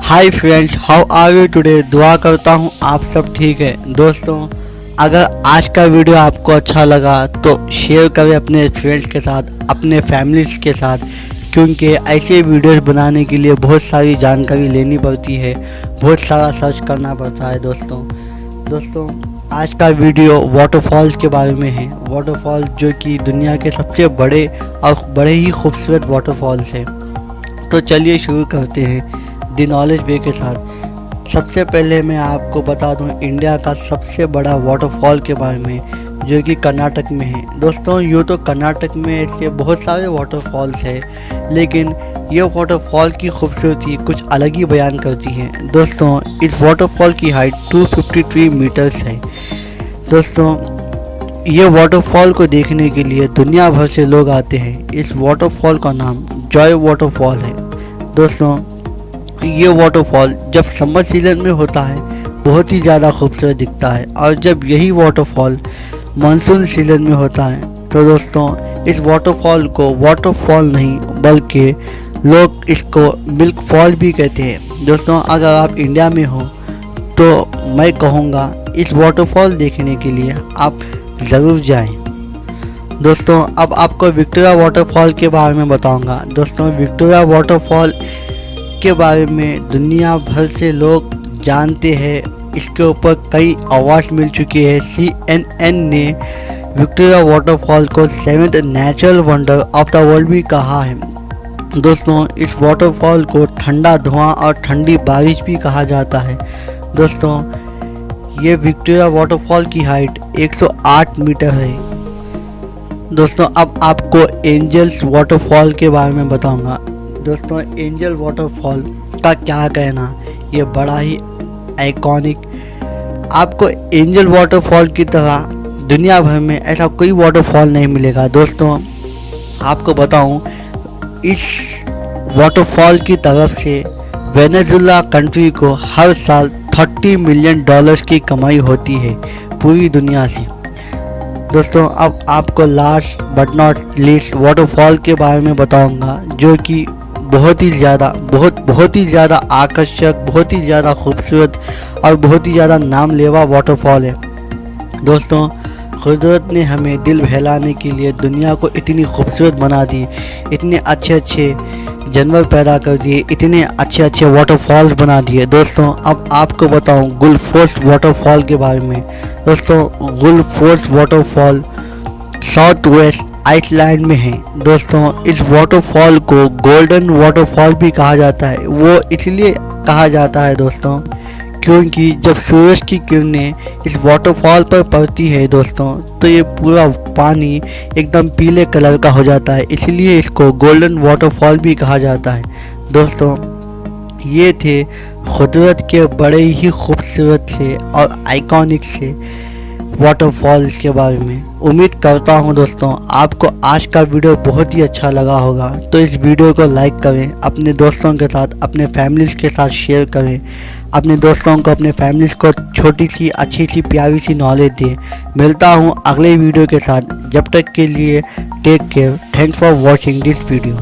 Hi friends, how are you today. दुआ करता हूँ आप सब ठीक है। दोस्तों, अगर आज का वीडियो आपको अच्छा लगा तो शेयर करें अपने फ्रेंड्स के साथ, अपने फैमिलीज़ के साथ, क्योंकि ऐसे वीडियोस बनाने के लिए बहुत सारी जानकारी लेनी पड़ती है, बहुत सारा सर्च करना पड़ता है। दोस्तों आज का वीडियो वाटरफॉल्स के बारे में है। वाटरफॉल जो कि दुनिया के सबसे बड़े और बड़े ही खूबसूरत वाटरफॉल्स है। तो चलिए शुरू करते हैं द नॉलेज वे के साथ। सबसे पहले मैं आपको बता दूं इंडिया का सबसे बड़ा वाटरफॉल के बारे में, जो कि कर्नाटक में है। दोस्तों, यूँ तो कर्नाटक में ऐसे बहुत सारे वाटरफॉल्स हैं, लेकिन ये वाटरफॉल की खूबसूरती कुछ अलग ही बयान करती है। दोस्तों, इस वाटरफॉल की हाइट 253 मीटर्स है। दोस्तों, ये वाटरफॉल को देखने के लिए दुनिया भर से लोग आते हैं। इस वाटरफॉल का नाम जॉय वाटरफॉल है। दोस्तों, ये वाटरफॉल जब समर सीजन में होता है बहुत ही ज़्यादा खूबसूरत दिखता है, और जब यही वाटरफॉल मानसून सीजन में होता है तो दोस्तों इस वाटरफॉल को वाटरफॉल नहीं बल्कि लोग इसको मिल्क फॉल भी कहते हैं। दोस्तों, अगर आप इंडिया में हो तो मैं कहूँगा इस वाटरफॉल देखने के लिए आप ज़रूर जाएं। दोस्तों, अब आपको विक्टोरिया वाटरफॉल के बारे में बताऊंगा। दोस्तों, विक्टोरिया वाटरफॉल के बारे में दुनिया भर से लोग जानते हैं। इसके ऊपर कई अवार्ड मिल चुके हैं। CNN ने विक्टोरिया वाटरफॉल को 7th natural wonder of the world भी कहा है। दोस्तों, इस वाटरफॉल को ठंडा धुआं और ठंडी बारिश भी कहा जाता है। दोस्तों, ये विक्टोरिया वाटरफॉल की हाइट 108 मीटर है। दोस्तों, अब आपको एंजल्स वाटरफॉल के बारे में बताऊंगा। दोस्तों, एंजल वाटरफॉल का क्या कहना, ये बड़ा ही आइकॉनिक। आपको एंजल वाटरफॉल की तरह दुनिया भर में ऐसा कोई वाटरफॉल नहीं मिलेगा। दोस्तों, आपको बताऊं, इस वाटरफॉल की तरफ से वेनेजुला कंट्री को हर साल $30 मिलियन की कमाई होती है पूरी दुनिया से। दोस्तों, अब आपको last but not least waterfall के बारे में बताऊंगा, जो कि बहुत ही ज़्यादा आकर्षक, बहुत ही ज़्यादा खूबसूरत और बहुत ही ज़्यादा नाम लेवा वाटरफॉल है। दोस्तों, कुदरत ने हमें दिल बहलाने के लिए दुनिया को इतनी खूबसूरत बना दी, इतने अच्छे जानवर पैदा कर दिए, इतने अच्छे वाटरफॉल्स बना दिए। दोस्तों, अब आपको बताऊं गुलफोर्स वाटरफॉल के बारे में। दोस्तों, गुलफोर्स वाटरफॉल साउथ वेस्ट आइसलैंड में है। दोस्तों, इस वाटरफॉल को गोल्डन वाटरफॉल भी कहा जाता है। वो इसलिए कहा जाता है दोस्तों क्योंकि जब सूरज की किरणें इस वाटरफॉल पर पड़ती है दोस्तों, तो ये पूरा पानी एकदम पीले कलर का हो जाता है, इसलिए इसको गोल्डन वाटरफॉल भी कहा जाता है। दोस्तों, ये थे कुदरत के बड़े ही खूबसूरत से और आइकॉनिक से वाटरफॉल्स के बारे में। उम्मीद करता हूँ दोस्तों आपको आज का वीडियो बहुत ही अच्छा लगा होगा। तो इस वीडियो को लाइक करें, अपने दोस्तों के साथ, अपने फैमिलीज़ के साथ शेयर करें। अपने दोस्तों को, अपने फैमिलीज़ को छोटी सी अच्छी सी प्यारी सी नॉलेज दें। मिलता हूँ अगले वीडियो के साथ। जब तक के लिए take care. Thanks for watching this video.